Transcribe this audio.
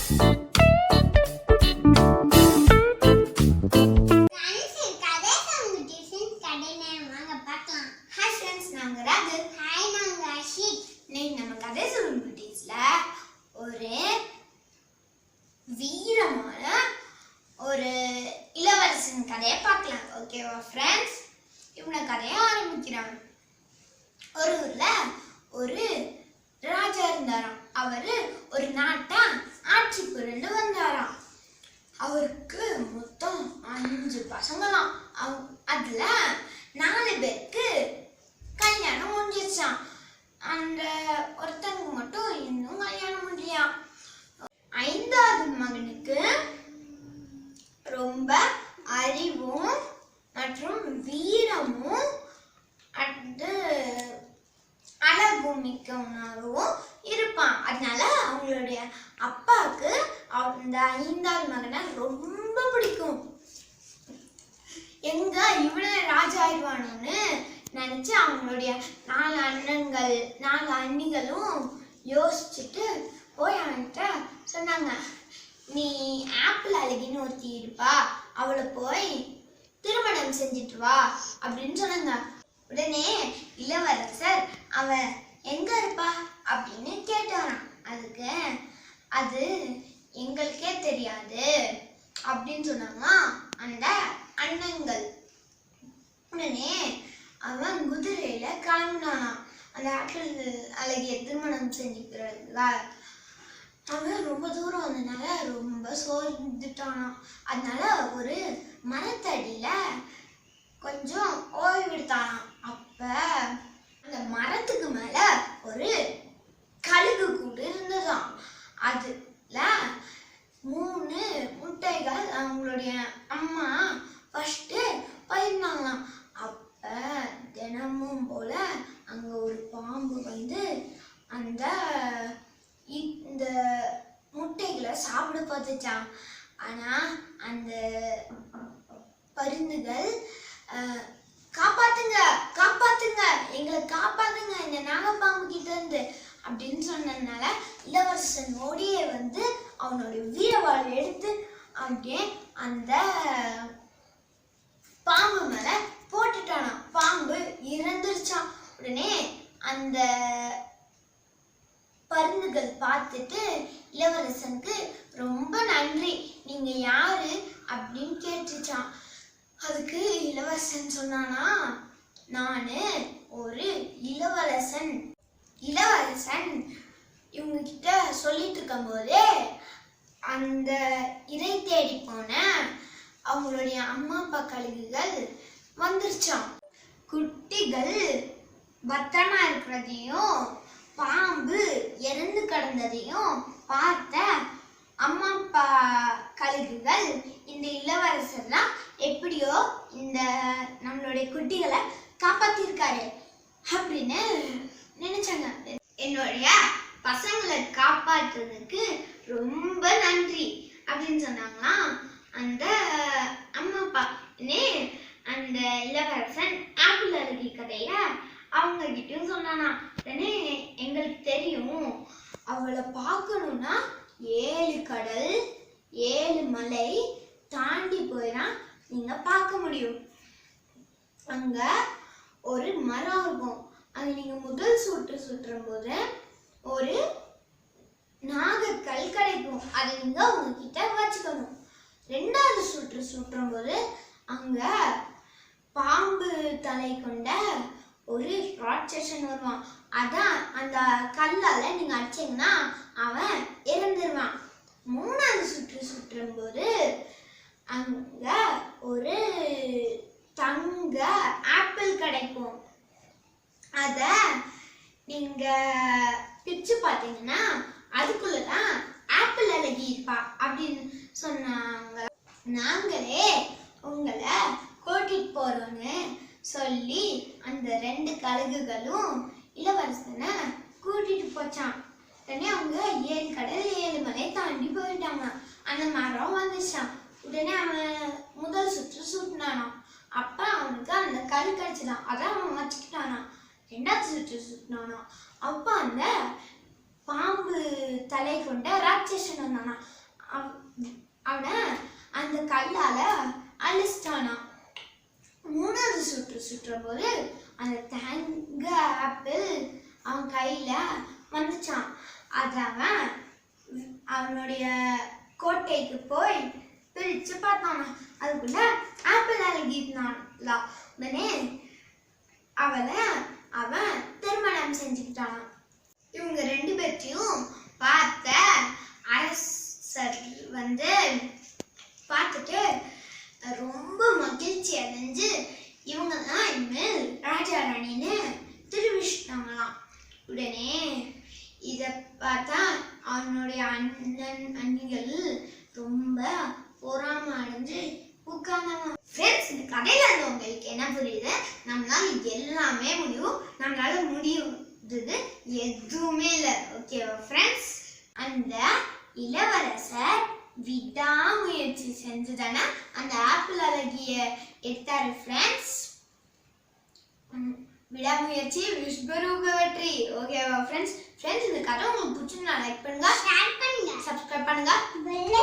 ஒரு வீரமான ஒரு இளவரசன் கதையை பார்க்கலாம். ஓகேவா ஃப்ரெண்ட்ஸ்? இவங்க கதையை ஆரம்பிக்கிறாங்க. ஒரு ஊர்ல ஒரு ராஜா இருந்தாராம். அவரு ஒரு நாட்டை ஆட்சி புரிந்து வந்தாராம். அவருக்கு மொத்தம் 5 பசங்களாம். அதுல 4 பேருக்கு கல்யாணம் முடிஞ்சிருச்சான். அந்த ஒருத்தனுக்கு மட்டும் இன்னும் கல்யாணம் முடியலையா. 5வது மகனுக்கு ரொம்ப அறிவும் மற்றும் வீரமும் அழகும் மிக்கவனாகவும் இருப்பான். அதனால அவங்களுடைய அப்பாவுக்கு அந்த 5வது மகனை ரொம்ப பிடிக்கும். எங்க இவனை ராஜா ஆயிடுவானோன்னு நினைச்சு அவங்களுடைய 4 அண்ணிகளும் யோசிச்சுட்டு போய் அவன்கிட்ட சொன்னாங்க, நீ ஆப்பிள் அழகின்னு ஒருத்தி இருப்பா, அவளை போய் திருமணம் செஞ்சுட்டு வா அப்படின்னு சொன்னாங்க. உடனே இளவரசர் அவ எங்க இருப்பா அப்படின்னு கேட்டாராம். அதுக்கு அது எங்களுக்கே தெரியாது அப்படின்னு சொன்னாங்க அந்த அண்ணங்கள். உடனே அவன் குதிரையில கிளம்பினானாம் அந்த ஆப்பிள் அழகிய திருமணம் செஞ்சுக்கிறதுக்கா. அவன் ரொம்ப தூரம் வந்ததுனால ரொம்ப சோர்ந்துட்டானாம். அதனால ஒரு மரத்தடியில கொஞ்சம் ஓய்வெடுத்தானாம். அப்ப அந்த மரத்துக்கு மேல ஒரு கழுகு கூடு இருந்ததாம். அதுல 3 முட்டைகள் அவங்களுடைய அம்மா ஃபர்ஸ்ட் பயிர்ந்தாங்களாம். அப்ப தினமும் போல அங்க ஒரு பாம்பு வந்து இந்த முட்டைகளை சாப்பிட பார்த்துச்சான். ஆனா அந்த பருந்துகள் காப்பாத்துங்க காப்பாத்துங்க எங்களை காப்பாத்துங்க இந்த நாகப்பாம்பு கிட்ட இருந்து அப்படின்னு சொன்னதுனால இளவரசன் ஓடியே வந்து அவனுடைய வீரவாளை எடுத்து அப்படியே அந்த பாம்பு மேல போட்டுட்டானாம். பாம்பு இறந்துருச்சான். உடனே அந்த பருந்துகள் பார்த்துட்டு இளவரசனுக்கு ரொம்ப நன்றி, நீங்க யாரு அப்படின்னு கேட்டுச்சான். அதுக்கு இளவரசன் சொன்னானா, நானு ஒரு இளவரசன். இவங்க கிட்ட சொல்லிட்டு இருக்கும் போதே அந்த இறை தேடி போன அவங்களுடைய அம்மா அப்பா கழுகுகள் வந்துருச்சான். குட்டிகள் பத்திரமா இருக்கிறதையும் பாம்பு இறந்து கிடந்ததையும் பார்த்த அம்மா அப்பா கழுகுகள் இந்த இளவரசர்லாம் எப்படியோ இந்த நம்மளுடைய குட்டிகளை காப்பாத்திருக்காரு அப்படின்னு நினைச்சாங்க. என்னுடைய பசங்களை காப்பாற்றுறதுக்கு ரொம்ப நன்றி அப்படின்னு சொன்னாங்களாம் அந்த அம்மா அப்பா. அந்த இளவரசன் ஆப்பிள் அழகி கதைய அவங்க கிட்டயும் சொன்னானா. உடனே எங்களுக்கு தெரியும், அவளை பார்க்கணும்னா 7 கடல் 7 மலை தாண்டி போய்தான் நீங்க பார்க்க முடியும். அங்க ஒரு மரம் இருக்கும். அது நீங்க முதல் சுற்றும் போது ஒரு நாகக்கல் கிடைக்கும். அதை நீங்க உங்ககிட்ட வச்சுக்கணும். 2வது சுற்றும் போது அங்க பாம்பு தலை கொண்ட ஒரு ராட்சசன் வருவான். அதான் அந்த கல்லால நீங்க அடிச்சீங்கன்னா அவன் இறந்துருவான். 3வது சுற்றும் போது அங்க ஒரு தங்க ஆப்பிள் கிடைக்கும். அத நீங்க பிச்சு பார்த்தீங்கன்னா அதுக்குள்ளதான் ஆப்பிள் அழகி இருப்பா அப்படின்னு சொன்னாங்க. நாங்களே உங்களை கூட்டிட்டு போறோம்னு சொல்லி அந்த 2 கழுகுகளும் இளவரசனை கூட்டிட்டு போச்சான். உடனே அவங்க 7 கடல் 7 மலை தாண்டி போயிட்டாங்க. அந்த மரம் வந்துச்சான். உடனே அவன் முதல் சுற்றினானாம். அப்ப அவனுக்கு அந்த கல் கிடைச்சதான். அதான் அவன் வச்சுக்கிட்டானான். 2வது சுற்றினானாம். அப்ப அந்த பாம்பு தலை கொண்ட ராட்சசன் வந்தானா. அவனை அந்த கல்லால அழிச்சிட்டானா. மூணாவது சுற்றுற போது அந்த தங்க ஆப்பிள் அவன் கையில வந்துச்சான். அது அவனுடைய கோட்டைக்கு போய் பிரிச்சு பார்த்தானா. அதுக்குள்ள ஆப்பிள் அழகினான்ல. உடனே அவன் திருமணம் செஞ்சுக்கிட்டானா. இவங்க ரெண்டு பேர்த்தையும் பார்த்த அரசர் பார்த்துட்டு ரொம்ப மகிழ்ச்சி அடைஞ்சு இவங்க தான் இனிமேல் ராஜா ராணின்னு தெரிவிச்சிட்டாங்களாம். உடனே இதை பார்த்தா அவனுடைய அண்ணிகள் ரொம்ப பொறாம அடைஞ்சு உட்கார்ந்தாங்க. ஃப்ரெண்ட்ஸ், இந்த கதையில இருந்து உங்களுக்கு என்ன புரியுது? நம்மளால எல்லாமே முடியும், நம்மளால முடியுது எதுவுமே இல்லை. ஓகேவா ஃப்ரெண்ட்ஸ்? அந்த இளவரசர் விடாமுயற்சி செஞ்சுதானே அந்த ஆப்பிள் அழகிய எடுத்தாரு ஃப்ரெண்ட்ஸ். விடாமுயற்சி விஸ்வரூப வெற்றி. ஓகேவா ஃப்ரெண்ட்ஸ்? இந்த கதை உங்களுக்கு பிடிச்சிருந்தா லைக் பண்ணுங்க, ஷேர் பண்ணுங்க, சப்ஸ்கிரைப் பண்ணுங்க, பெல்